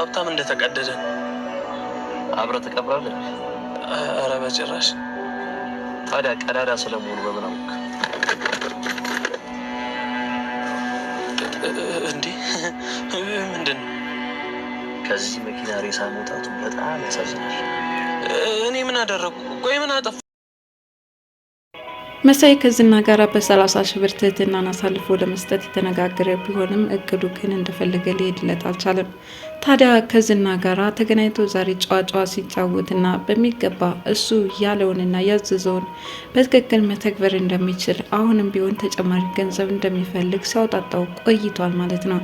ሀብታም እንደተቀደደ አብረህ ተቀብራለህ? ኧረ በጭራሽ። ታዲያ ቀዳዳ ስለመሆኑ በምን አወቅ? እንዴ ምንድን ነው? ከዚህ መኪና ሬሳ መውጣቱ በጣም ያሳዝናል። እኔ ምን አደረኩ? ቆይ ምን አጠፋ? መሳይ ከዝና ጋር በ30 ሺህ ብር ትህትናን አሳልፎ ለመስጠት የተነጋገረ ቢሆንም እቅዱ ግን እንደፈለገ ሊሄድለት አልቻለም። ታዲያ ከዝና ጋር ተገናኝቶ ዛሬ ጨዋታ ሲጫወትና በሚገባ እሱ ያለውንና ያዘዘውን በትክክል መተግበር እንደሚችል አሁንም ቢሆን ተጨማሪ ገንዘብ እንደሚፈልግ ሲያውጣጣው ቆይቷል ማለት ነው።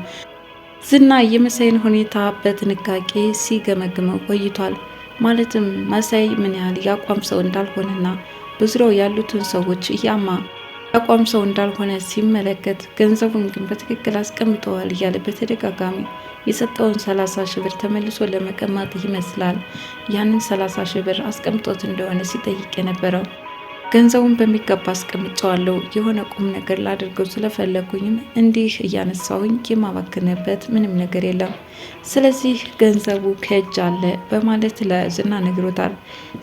ዝና የመሳይን ሁኔታ በጥንቃቄ ሲገመግመው ቆይቷል። ማለትም መሳይ ምን ያህል ያቋም ሰው እንዳልሆነና በዙሪያው ያሉትን ሰዎች እያማ ያቋም ሰው እንዳልሆነ ሲመለከት ገንዘቡን ግን በትክክል አስቀምጠዋል እያለ በተደጋጋሚ የሰጠውን 30 ሺህ ብር ተመልሶ ለመቀማት ይመስላል ያንን 30 ሺህ ብር አስቀምጦት እንደሆነ ሲጠይቅ የነበረው። ገንዘቡን በሚገባ አስቀምጨዋለሁ፣ የሆነ ቁም ነገር ላደርገው ስለፈለጉኝም እንዲህ እያነሳሁኝ የማባክንበት ምንም ነገር የለም፣ ስለዚህ ገንዘቡ ከእጅ አለ በማለት ለዝና ነግሮታል።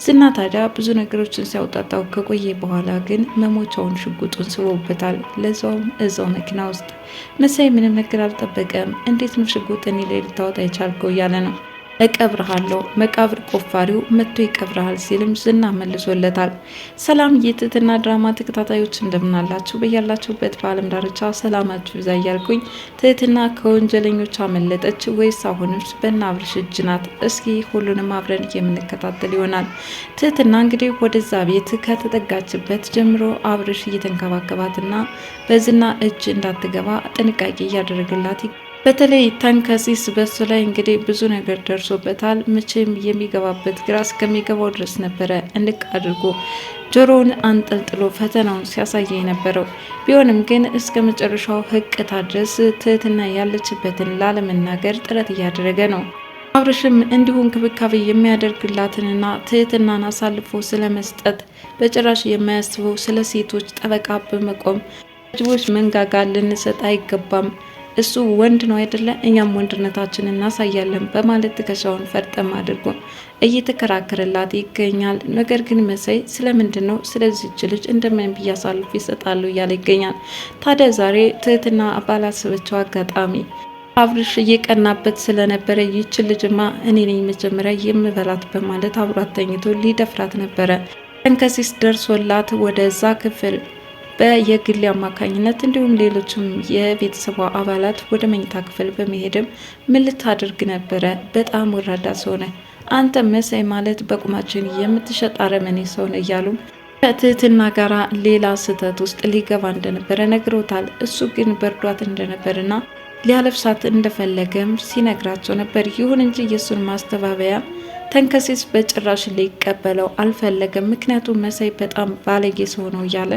ዝና ታዲያ ብዙ ነገሮችን ሲያውጣጣው ከቆየ በኋላ ግን መሞቻውን ሽጉጡን ስቦበታል። ለዛውም እዛው መኪና ውስጥ። መሳይ ምንም ነገር አልጠበቀም። እንዴት ነው ሽጉጥን ላይ ልታወጣ የቻልከው እያለ ነው። እቀብርሃለሁ፣ መቃብር ቆፋሪው መጥቶ ይቀብርሃል ሲልም ዝና መልሶለታል። ሰላም የትህትና ድራማ ተከታታዮች እንደምናላችሁ በያላችሁበት በዓለም ዳርቻ ሰላማችሁ ይብዛ እያልኩኝ ትህትና ከወንጀለኞች አመለጠች ወይስ አሁንስ በእነ አብርሽ እጅ ናት? እስኪ ሁሉንም አብረን የምንከታተል ይሆናል። ትህትና እንግዲህ ወደዛ ቤት ከተጠጋችበት ጀምሮ አብርሽ እየተንከባከባትና በዝና እጅ እንዳትገባ ጥንቃቄ እያደረገላት በተለይ ተንከሲስ በሱ ላይ እንግዲህ ብዙ ነገር ደርሶበታል። መቼም የሚገባበት ግራ እስከሚገባው ድረስ ነበረ እንቅ አድርጎ ጆሮውን አንጠልጥሎ ፈተናውን ሲያሳየ የነበረው። ቢሆንም ግን እስከ መጨረሻው ህቅታ ድረስ ትህትና ያለችበትን ላለመናገር ጥረት እያደረገ ነው። አብርሽም እንዲሁ እንክብካቤ የሚያደርግላትንና ትህትናን አሳልፎ ስለመስጠት በጭራሽ የማያስበው ስለ ሴቶች ጠበቃ በመቆም ጅቦች መንጋጋ ልንሰጥ አይገባም፣ እሱ ወንድ ነው አይደለ? እኛም ወንድነታችንን እናሳያለን በማለት ትከሻውን ፈርጠም አድርጎ እየተከራከረላት ይገኛል። ነገር ግን መሳይ ስለምንድን ነው ስለዚህች ልጅ እንደምን ብዬ አሳልፎ ይሰጣሉ እያለ ይገኛል። ታዲያ ዛሬ ትህትና ባላሰበችው አጋጣሚ አብርሽ እየቀናበት ስለነበረ ይች ልጅማ እኔ ነኝ መጀመሪያ የምበላት በማለት አብሯት ተኝቶ ሊደፍራት ነበረ። ተንከሲስ ደርሶላት ወደዛ ክፍል በየግል አማካኝነት እንዲሁም ሌሎችም የቤተሰቧ አባላት ወደ መኝታ ክፍል በመሄድም ምን ልታደርግ ነበረ? በጣም ወራዳ ሰውነ አንተ መሳይ ማለት በቁማችን የምትሸጥ አረመኔ ሰውነ እያሉ ከትህትና ጋራ ሌላ ስህተት ውስጥ ሊገባ እንደነበረ ነግሮታል። እሱ ግን በርዷት እንደነበርና ሊያለብሳት እንደፈለገም ሲነግራቸው ነበር። ይሁን እንጂ የእሱን ማስተባበያ ተንከሲስ በጭራሽ ሊቀበለው አልፈለገም። ምክንያቱም መሳይ በጣም ባለጌ ሰው ነው እያለ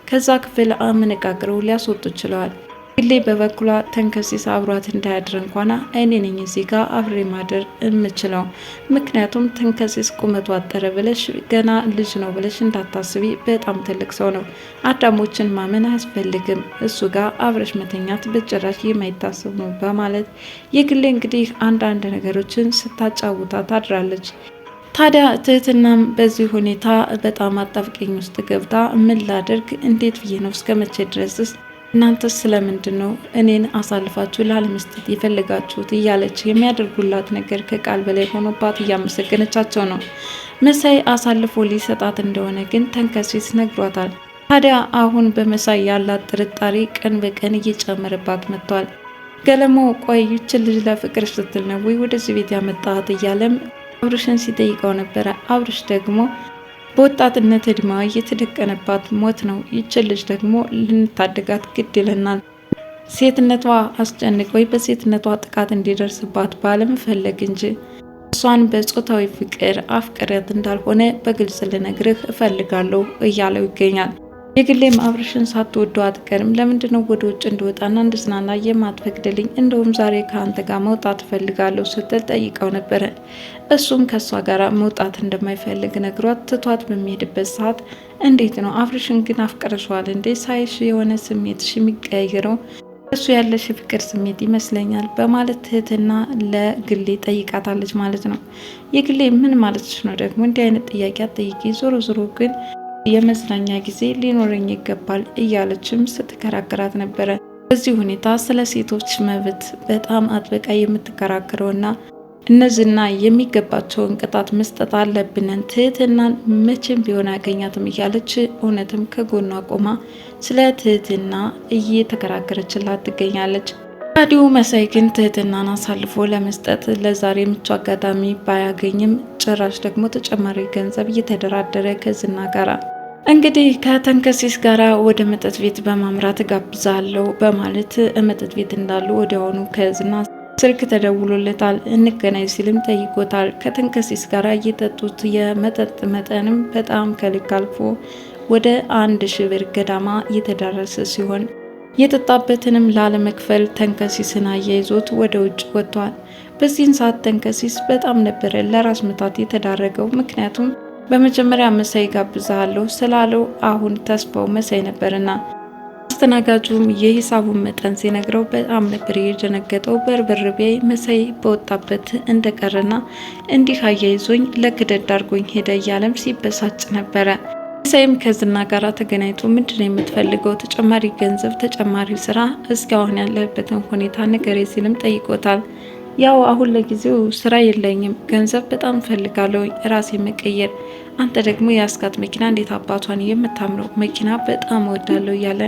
ከዛ ክፍል አመነቃቅረው ሊያስወጡ ችለዋል። ግሌ በበኩሏ ተንከሲስ አብሯት እንዳያድር እንኳን እኔ ነኝ እዚህ ጋር አብሬ ማደር የምችለው፣ ምክንያቱም ተንከሲስ ቁመቱ አጠረ ብለሽ ገና ልጅ ነው ብለሽ እንዳታስቢ፣ በጣም ትልቅ ሰው ነው፣ አዳሞችን ማመን አያስፈልግም፣ እሱ ጋር አብረሽ መተኛት በጭራሽ የማይታሰብ ነው በማለት የግሌ እንግዲህ አንዳንድ ነገሮችን ስታጫውታ ታድራለች። ታዲያ ትህትናም በዚህ ሁኔታ በጣም አጣብቂኝ ውስጥ ገብታ ምን ላደርግ፣ እንዴት ብዬ ነው እስከ መቼ ድረስስ እናንተስ ስለምንድን ነው እኔን አሳልፋችሁ ላለመስጠት የፈለጋችሁት እያለች የሚያደርጉላት ነገር ከቃል በላይ ሆኖባት እያመሰገነቻቸው ነው። መሳይ አሳልፎ ሊሰጣት እንደሆነ ግን ተንከሲስ ነግሯታል። ታዲያ አሁን በመሳይ ያላት ጥርጣሬ ቀን በቀን እየጨመረባት መጥቷል። ገለሞ ቆይ ይችን ልጅ ለፍቅር ስትል ነው ወይ ወደዚህ ቤት ያመጣት እያለም አብርሽን ሲጠይቀው ነበረ። አብርሽ ደግሞ በወጣትነት እድሜዋ እየተደቀነባት ሞት ነው፣ ይችን ልጅ ደግሞ ልንታደጋት ግድ ይለናል፣ ሴትነቷ አስጨንቅ ወይ በሴትነቷ ጥቃት እንዲደርስባት ባለመፈለግ እንጂ እሷን በጾታዊ ፍቅር አፍቅረት እንዳልሆነ በግልጽ ልነግርህ እፈልጋለሁ እያለው ይገኛል። የግሌም አብርሽን ሳትወደው አትቀርም፣ ለምንድነው ወደ ውጭ እንድወጣና እንድዝናና የማትፈቅድልኝ? እንደውም ዛሬ ከአንተ ጋር መውጣት እፈልጋለሁ ስትል ጠይቀው ነበረ። እሱም ከእሷ ጋር መውጣት እንደማይፈልግ ነግሯት ትቷት በሚሄድበት ሰዓት እንዴት ነው አብርሽን ግን አፍቅረሽዋል እንዴ? ሳይሽ የሆነ ስሜትሽ የሚቀያየረው እሱ ያለሽ ፍቅር ስሜት ይመስለኛል በማለት ትህትና ለግሌ ጠይቃታለች ማለት ነው። የግሌ ምን ማለትሽ ነው ደግሞ እንዲህ አይነት ጥያቄ አትጠይቂ፣ ዞሮ ዞሮ ግን የመዝናኛ ጊዜ ሊኖረኝ ይገባል እያለችም ስትከራከራት ነበረ። በዚህ ሁኔታ ስለ ሴቶች መብት በጣም አጥብቃ የምትከራከረውና እነዚህና የሚገባቸውን ቅጣት መስጠት አለብንን ትህትናን መቼም ቢሆን አያገኛትም እያለች እውነትም ከጎኗ ቆማ ስለ ትህትና እየተከራከረችላት ትገኛለች። ታዲያ መሳይ ግን ትህትናን አሳልፎ ለመስጠት ለዛሬ ምቹ አጋጣሚ ባያገኝም ጭራሽ ደግሞ ተጨማሪ ገንዘብ እየተደራደረ ከዝና ጋራ እንግዲህ ከተንከሲስ ጋራ ወደ መጠጥ ቤት በማምራት ጋብዛለሁ በማለት መጠጥ ቤት እንዳሉ ወዲያውኑ ከዝና ስልክ ተደውሎለታል። እንገናኝ ሲልም ጠይቆታል። ከተንከሲስ ጋር እየጠጡት የመጠጥ መጠንም በጣም ከልክ አልፎ ወደ 1000 ብር ገዳማ እየተዳረሰ ሲሆን የጠጣበትንም ላለመክፈል ተንከሲስን አያይዞት ወደ ውጭ ወጥቷል። በዚህን ሰዓት ተንከሲስ በጣም ነበረ ለራስ ምታት የተዳረገው። ምክንያቱም በመጀመሪያ መሳይ ጋብዛለሁ ስላለው አሁን ተስፋው መሳይ ነበርና አስተናጋጁም የሂሳቡን መጠን ሲነግረው በጣም ነበር የደነገጠው። በርበርቤ መሳይ በወጣበት እንደቀረና እንዲህ አያይዞኝ ለክደድ ዳርጎኝ ሄደ እያለም ሲበሳጭ ነበረ። መሳይም ከዝና ጋር ተገናኝቶ ምንድነው የምትፈልገው? ተጨማሪ ገንዘብ፣ ተጨማሪ ስራ፣ እስካሁን ያለበትን ሁኔታ ንገረኝ ሲልም ጠይቆታል። ያው አሁን ለጊዜው ስራ የለኝም፣ ገንዘብ በጣም ፈልጋለሁ ራሴ መቀየር። አንተ ደግሞ የአስካት መኪና እንዴት አባቷን የምታምረው መኪና በጣም እወዳለሁ እያለ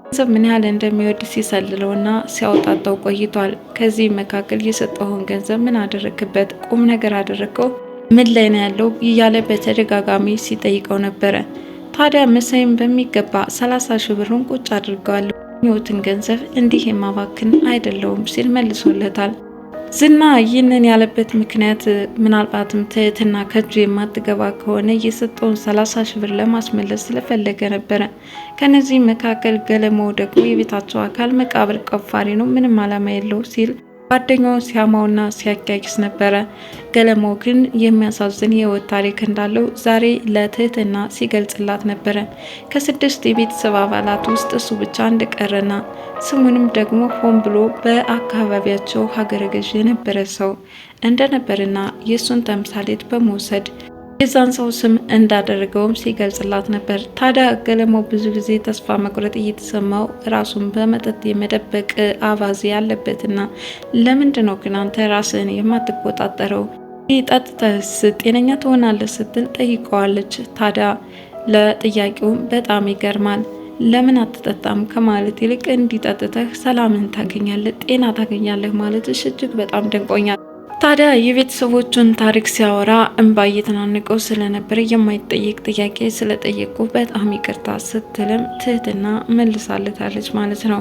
ገንዘብ ምን ያህል እንደሚወድ ሲሰልለውና ሲያወጣጣው ቆይቷል። ከዚህ መካከል የሰጠውን ገንዘብ ምን አደረክበት? ቁም ነገር አደረከው? ምን ላይ ነው ያለው? እያለ በተደጋጋሚ ሲጠይቀው ነበረ። ታዲያ መሳይም በሚገባ 30 ሺህ ብሩን ቁጭ አድርገዋለሁ፣ የሚወትን ገንዘብ እንዲህ የማባክን አይደለውም ሲል መልሶለታል። ዝና ይህንን ያለበት ምክንያት ምናልባትም ትህትና ከእጁ የማትገባ ከሆነ የሰጠውን 30 ሺህ ብር ለማስመለስ ስለፈለገ ነበረ። ከነዚህ መካከል ገለማው ደግሞ የቤታቸው አካል መቃብር ቆፋሪ ነው፣ ምንም አላማ የለው ሲል ጓደኛውን ሲያማውና ሲያጋጊስ ነበረ። ገለማው ግን የሚያሳዝን የህይወት ታሪክ እንዳለው ዛሬ ለትህትና ሲገልጽላት ነበረ። ከ6 የቤተሰብ አባላት ውስጥ እሱ ብቻ እንደቀረና ስሙንም ደግሞ ሆን ብሎ በአካባቢያቸው ሀገረ ገዥ የነበረ ሰው እንደነበርና የእሱን ተምሳሌት በመውሰድ የዛን ሰው ስም እንዳደረገውም ሲገልጽላት ነበር። ታዲያ ገለማው ብዙ ጊዜ ተስፋ መቁረጥ እየተሰማው ራሱን በመጠጥ የመደበቅ አባዜ ያለበትና ለምንድን ነው ግን አንተ ራስህን የማትቆጣጠረው? ጠጥተህስ ጤነኛ ትሆናለህ ስትል ጠይቀዋለች። ታዲያ ለጥያቄውም በጣም ይገርማል። ለምን አትጠጣም ከማለት ይልቅ እንዲጠጥተህ ሰላምን ታገኛለህ፣ ጤና ታገኛለህ ማለትሽ እጅግ በጣም ደንቆኛል። ታዲያ የቤተሰቦቹን ታሪክ ሲያወራ እንባ እየተናነቀው ስለነበር የማይጠየቅ ጥያቄ ስለጠየቁ በጣም ይቅርታ ስትልም ትህትና መልሳለታለች ማለት ነው።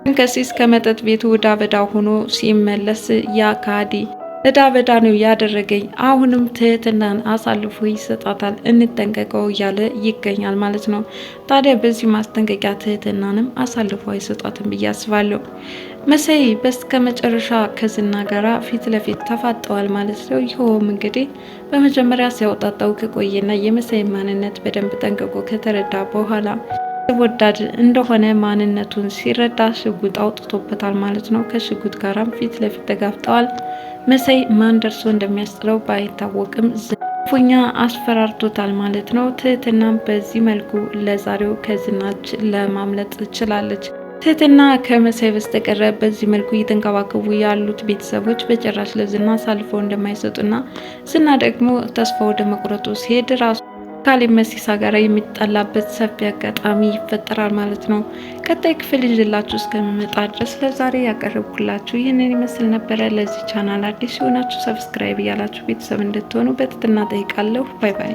ተንከሲስ ከመጠጥ ቤቱ ወዳ በዳ ሆኖ ሲመለስ ያ ካዲ እዳ በዳ ነው ያደረገኝ፣ አሁንም ትህትናን አሳልፎ ይሰጣታል፣ እንጠንቀቀው እያለ ይገኛል ማለት ነው። ታዲያ በዚህ ማስጠንቀቂያ ትህትናንም አሳልፎ አይሰጣትም ብዬ አስባለሁ። መሳይ በስከ መጨረሻ ከዝና ጋራ ፊት ለፊት ተፋጠዋል ማለት ነው። ይኸውም እንግዲህ በመጀመሪያ ሲያወጣጣው ከቆየና የመሳይ ማንነት በደንብ ጠንቅቆ ከተረዳ በኋላ ወዳድ እንደሆነ ማንነቱን ሲረዳ ሽጉጥ አውጥቶበታል ማለት ነው። ከሽጉጥ ጋራም ፊት ለፊት ተጋፍጠዋል። መሳይ ማን ደርሶ እንደሚያስጥለው ባይታወቅም ፉኛ አስፈራርቶታል ማለት ነው። ትህትናም በዚህ መልኩ ለዛሬው ከዝናች ለማምለጥ ችላለች። ትህትና ከመሳይ በስተቀረ በዚህ መልኩ እየተንከባከቡ ያሉት ቤተሰቦች በጭራሽ ለዝና አሳልፈው እንደማይሰጡና ዝና ደግሞ ተስፋ ወደ መቁረጡ ሲሄድ ራሱ ካሌብ መሲሳ ጋር የሚጣላበት ሰፊ አጋጣሚ ይፈጠራል ማለት ነው። ቀጣይ ክፍል ይዤላችሁ እስከምመጣ ድረስ ለዛሬ ያቀረብኩላችሁ ይህንን ይመስል ነበረ። ለዚህ ቻናል አዲስ ሲሆናችሁ ሰብስክራይብ እያላችሁ ቤተሰብ እንድትሆኑ በትህትና ጠይቃለሁ። ባይ ባይ።